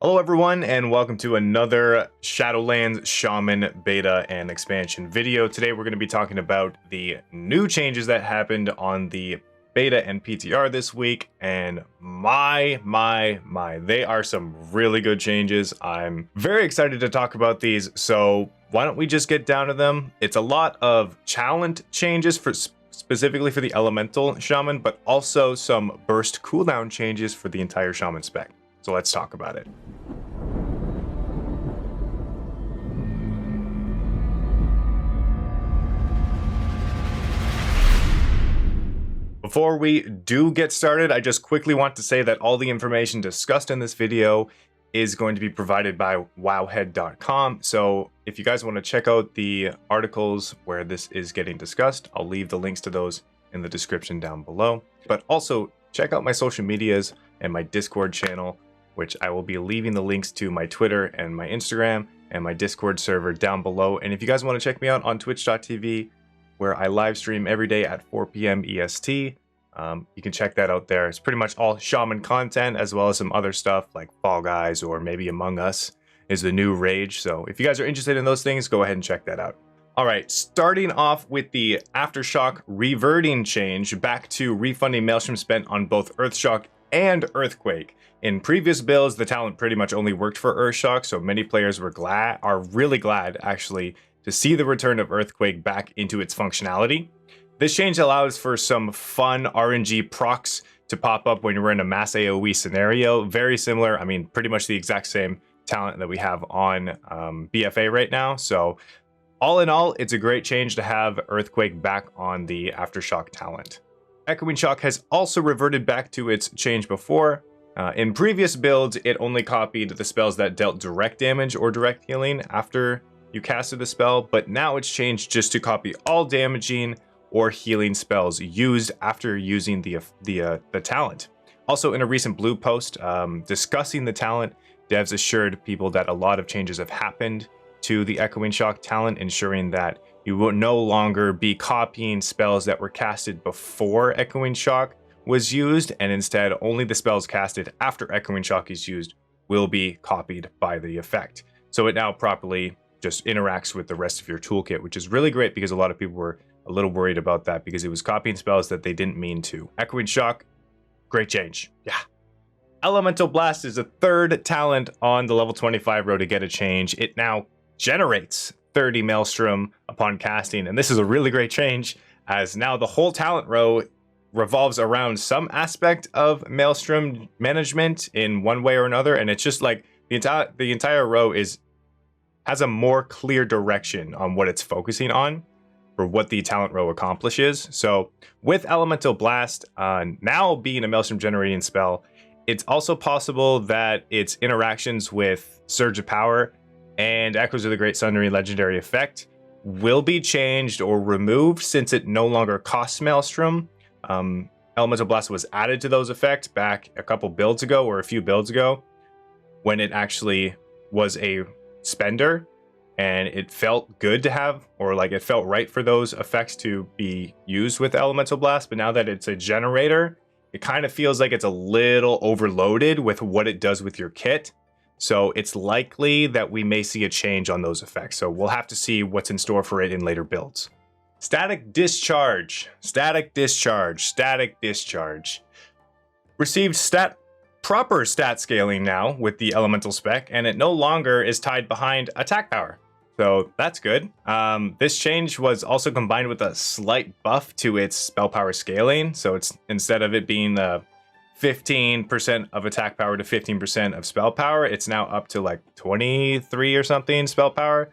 Hello everyone, and welcome to another Shadowlands Shaman beta and expansion video. Today we're going to be talking about the new changes that happened on the beta and PTR this week, and my, they are some really good changes. I'm very excited to talk about these, so why don't we just get down to them? It's a lot of talent changes specifically for the Elemental Shaman, but also some burst cooldown changes for the entire Shaman spec. So let's talk about it. Before we do get started, I just quickly want to say that all the information discussed in this video is going to be provided by wowhead.com. So if you guys want to check out the articles where this is getting discussed, I'll leave the links to those in the description down below. But also check out my social medias and my Discord channel, which I will be leaving the links to my Twitter and my Instagram and my Discord server down below. And if you guys want to check me out on twitch.tv, where I live stream every day at 4 p.m. EST, you can check that out there. It's pretty much all Shaman content, as well as some other stuff like Fall Guys or maybe Among Us is the new rage. So if you guys are interested in those things, go ahead and check that out. All right, starting off with the Aftershock reverting change back to refunding Maelstrom spent on both Earthshock and Earthquake. In previous builds, the talent pretty much only worked for Earthshock, so many players are really glad actually to see the return of Earthquake back into its functionality. This change allows for some fun RNG procs to pop up when you're in a mass AoE scenario. Very similar, I mean, pretty much the exact same talent that we have on BFA right now. So all in all, it's a great change to have Earthquake back on the Aftershock talent. Echoing Shock has also reverted back to its change before. In previous builds, it only copied the spells that dealt direct damage or direct healing after you casted the spell, but now it's changed just to copy all damaging or healing spells used after using the talent. Also, in a recent blue post discussing the talent, devs assured people that a lot of changes have happened to the Echoing Shock talent, ensuring that you will no longer be copying spells that were casted before Echoing Shock was used, and instead only the spells casted after Echoing Shock is used will be copied by the effect. So it now properly just interacts with the rest of your toolkit, which is really great because a lot of people were a little worried about that because it was copying spells that they didn't mean to. Echoing Shock, great change. Yeah. Elemental Blast is the third talent on the level 25 row to get a change. It now generates 30 Maelstrom upon casting, and this is a really great change as now the whole talent row revolves around some aspect of Maelstrom management in one way or another, and it's just like the entire row has a more clear direction on what it's focusing on for what the talent row accomplishes. So with Elemental Blast now being a Maelstrom generating spell, it's also possible that its interactions with Surge of Power and Echoes of the Great Sundering legendary effect will be changed or removed since it no longer costs Maelstrom. Elemental Blast was added to those effects back a couple builds ago or a few builds ago when it actually was a spender, and it felt good to have, or like it felt right for those effects to be used with Elemental Blast. But now that it's a generator, it kind of feels like it's a little overloaded with what it does with your kit. So it's likely that we may see a change on those effects. So we'll have to see what's in store for it in later builds. Static Discharge. Received proper stat scaling now with the elemental spec, and it no longer is tied behind attack power. So that's good. This change was also combined with a slight buff to its spell power scaling. So it's instead of it being 15% of attack power to 15% of spell power, it's now up to like 23 or something spell power.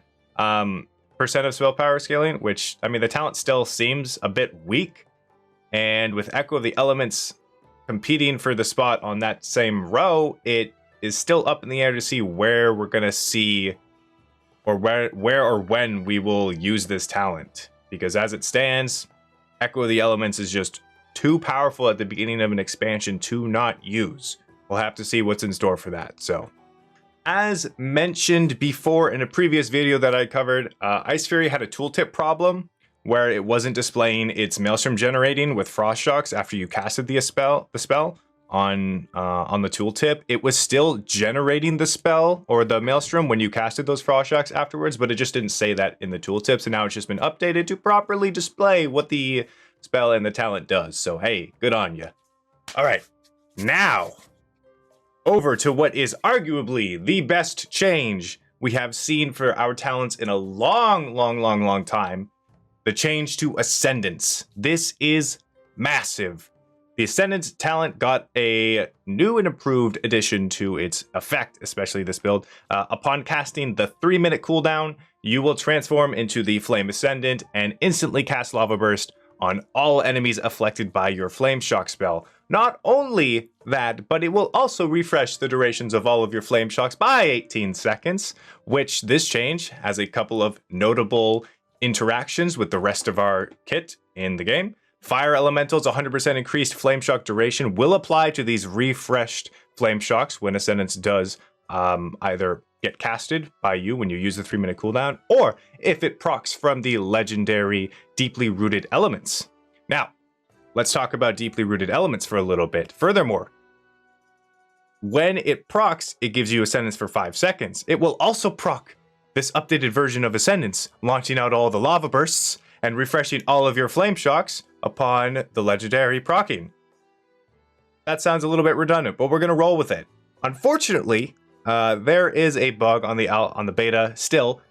Percent of spell power scaling, which, I mean, the talent still seems a bit weak. And with Echo of the Elements competing for the spot on that same row, it is still up in the air to see where we're going to see or where or when we will use this talent. Because as it stands, Echo of the Elements is just too powerful at the beginning of an expansion to not use. We'll have to see what's in store for that. So, as mentioned before in a previous video that I covered, Icefury had a tooltip problem where it wasn't displaying its Maelstrom generating with Frost Shocks after you casted the spell. on the tooltip, it was still generating the spell or the Maelstrom when you casted those Frost Shocks afterwards, but it just didn't say that in the tooltip. So now it's just been updated to properly display what the spell and the talent does. So hey, good on you. All right, now over to what is arguably the best change we have seen for our talents in a long time. The change to Ascendance. This is massive. The Ascendance talent got a new and improved addition to its effect, especially this build. Upon casting the 3-minute cooldown, you will transform into the Flame Ascendant and instantly cast Lava Burst on all enemies afflicted by your Flame Shock spell. Not only that, but it will also refresh the durations of all of your Flame Shocks by 18 seconds, which this change has a couple of notable interactions with the rest of our kit in the game. Fire Elemental's 100% increased Flame Shock duration will apply to these refreshed Flame Shocks when Ascendance does either get casted by you when you use the 3-minute cooldown, or if it procs from the legendary Deeply Rooted Elements. Now, let's talk about Deeply Rooted Elements for a little bit. Furthermore, when it procs, it gives you Ascendance for 5 seconds. It will also proc this updated version of Ascendance, launching out all the Lava Bursts and refreshing all of your Flame Shocks upon the legendary proccing. That sounds a little bit redundant, but we're going to roll with it. Unfortunately, there is a bug on the beta still,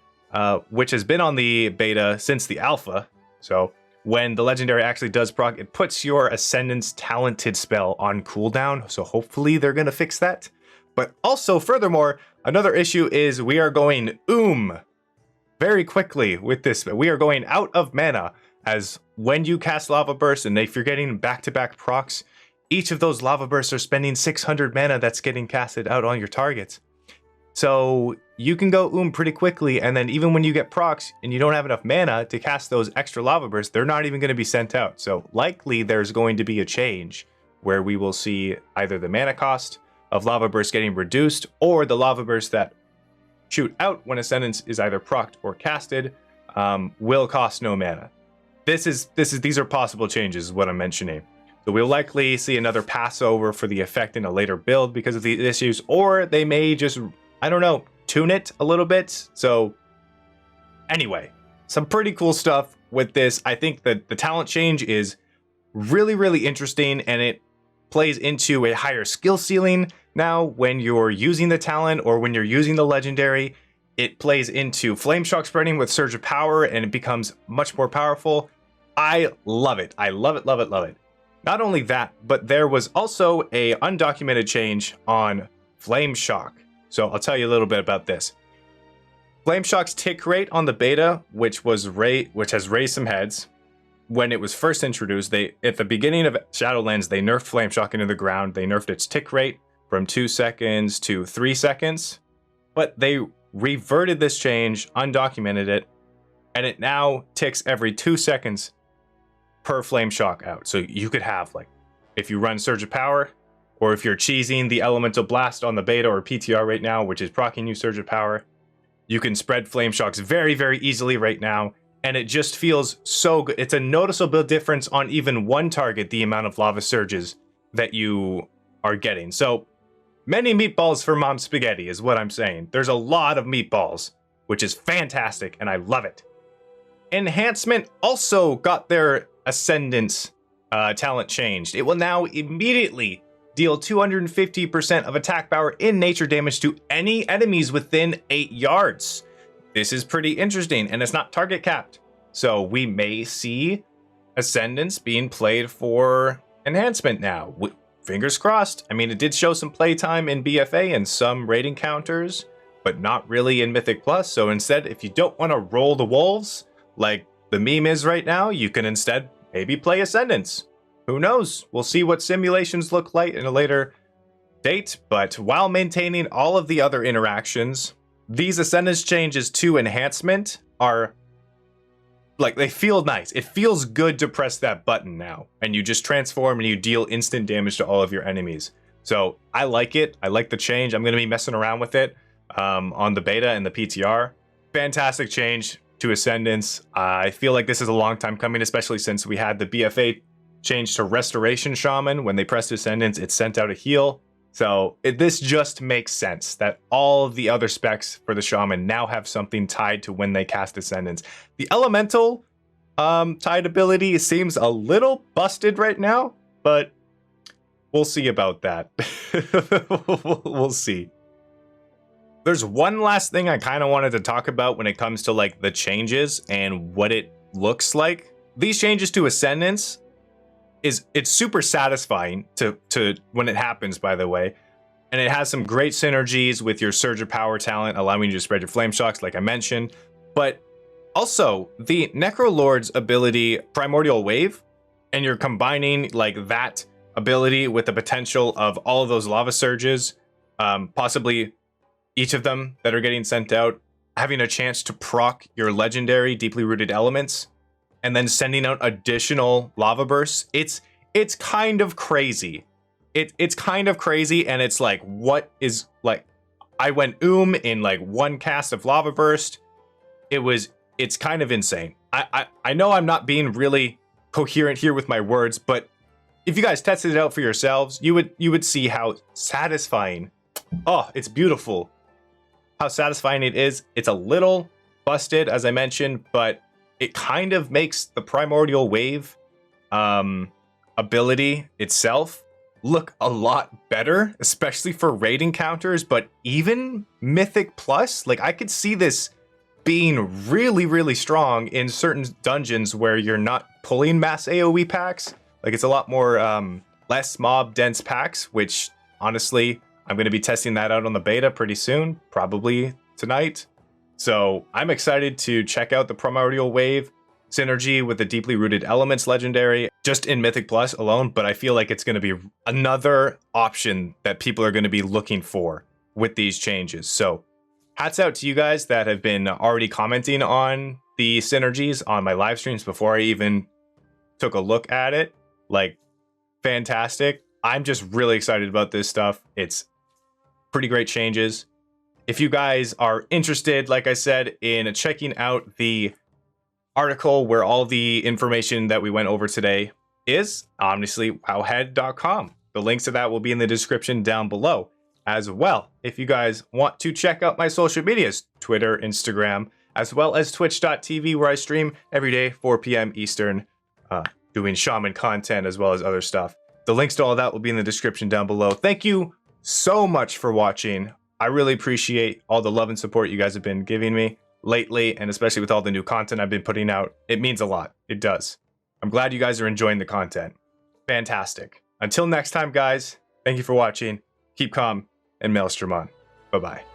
which has been on the beta since the alpha. So when the legendary actually does proc, it puts your Ascendance talented spell on cooldown. So hopefully they're going to fix that. But also, furthermore, another issue is we are going very quickly with this. We are going out of mana, as when you cast Lava Burst and if you're getting back-to-back procs, each of those Lava Bursts are spending 600 mana that's getting casted out on your targets. So you can go pretty quickly, and then even when you get procs and you don't have enough mana to cast those extra Lava Bursts, they're not even going to be sent out. So likely there's going to be a change where we will see either the mana cost of Lava Burst getting reduced, or the Lava Burst that shoot out when Ascendance is either procced or casted will cost no mana. These are possible changes, is what I'm mentioning. So we'll likely see another Passover for the effect in a later build because of these issues, or they may just, I don't know, tune it a little bit. So anyway, some pretty cool stuff with this. I think that the talent change is really interesting, and it plays into a higher skill ceiling now when you're using the talent or when you're using the legendary. It plays into Flame Shock spreading with Surge of Power, and it becomes much more powerful. I love it. I love it. Not only that, but there was also a undocumented change on Flame Shock. So I'll tell you a little bit about this. Flame Shock's tick rate on the beta, which has raised some heads. When it was first introduced, at the beginning of Shadowlands, they nerfed Flame Shock into the ground. They nerfed its tick rate from 2 seconds to 3 seconds. But they reverted this change, undocumented it, and it now ticks every 2 seconds per Flame Shock out. So you could have, like, if you run Surge of Power, or if you're cheesing the Elemental Blast on the beta or PTR right now, which is proccing you Surge of Power, you can spread Flame Shocks very easily right now, and it just feels so good. It's a noticeable difference on even one target, the amount of Lava Surges that you are getting. So many meatballs for Mom Spaghetti is what I'm saying. There's a lot of meatballs, which is fantastic, and I love it. Enhancement also got their Ascendance talent changed. It will now immediately deal 250% of attack power in nature damage to any enemies within 8 yards. This is pretty interesting, and it's not target capped. So we may see Ascendance being played for Enhancement now. Fingers crossed. I mean, it did show some playtime in BFA and some raid encounters, but not really in Mythic Plus. So instead, if you don't want to roll the wolves like the meme is right now, you can instead maybe play Ascendance. Who knows? We'll see what simulations look like in a later date, but while maintaining all of the other interactions, these Ascendance changes to Enhancement are, like, they feel nice. It feels good to press that button now, and you just transform and you deal instant damage to all of your enemies. So I like it. I like the change. I'm going to be messing around with it on the beta and the PTR. Fantastic change to Ascendance. I feel like this is a long time coming, especially since we had the BFA changed to Restoration Shaman. When they pressed Ascendance, it sent out a heal. So this just makes sense that all of the other specs for the Shaman now have something tied to when they cast Ascendance. The Elemental tied ability seems a little busted right now, but we'll see about that. We'll see. There's one last thing I kind of wanted to talk about when it comes to like the changes and what it looks like. These changes to Ascendance, it's super satisfying to when it happens, by the way, and it has some great synergies with your Surge of Power talent, allowing you to spread your flame shocks, like I mentioned. But also the Necrolord's ability, Primordial Wave, and you're combining like that ability with the potential of all of those lava surges, possibly each of them that are getting sent out, having a chance to proc your legendary Deeply Rooted Elements, and then sending out additional lava bursts. It's kind of crazy. It's kind of crazy, and it's like, what is, like, I went in like one cast of lava burst. It's kind of insane. I know I'm not being really coherent here with my words, but if you guys tested it out for yourselves, you would see how satisfying. Oh, it's beautiful. How satisfying it is. It's a little busted, as I mentioned, but it kind of makes the Primordial Wave ability itself look a lot better, especially for raid encounters, but even Mythic Plus. Like, I could see this being really, really strong in certain dungeons where you're not pulling mass AoE packs. Like, it's a lot more less mob dense packs, which honestly, I'm going to be testing that out on the beta pretty soon, probably tonight. So I'm excited to check out the Primordial Wave synergy with the Deeply Rooted Elements legendary just in Mythic Plus alone, but I feel like it's going to be another option that people are going to be looking for with these changes. So hats out to you guys that have been already commenting on the synergies on my live streams before I even took a look at it. Like, fantastic. I'm just really excited about this stuff. It's pretty great changes. If you guys are interested, like I said, in checking out the article where all the information that we went over today is, obviously, wowhead.com. The links to that will be in the description down below as well. If you guys want to check out my social medias, Twitter, Instagram, as well as twitch.tv, where I stream every day, 4 p.m. Eastern, doing shaman content as well as other stuff. The links to all that will be in the description down below. Thank you so much for watching. I really appreciate all the love and support you guys have been giving me lately, and especially with all the new content I've been putting out. It means a lot. It does. I'm glad you guys are enjoying the content. Fantastic. Until next time, guys, thank you for watching. Keep calm and Maelstrom on. Bye-bye.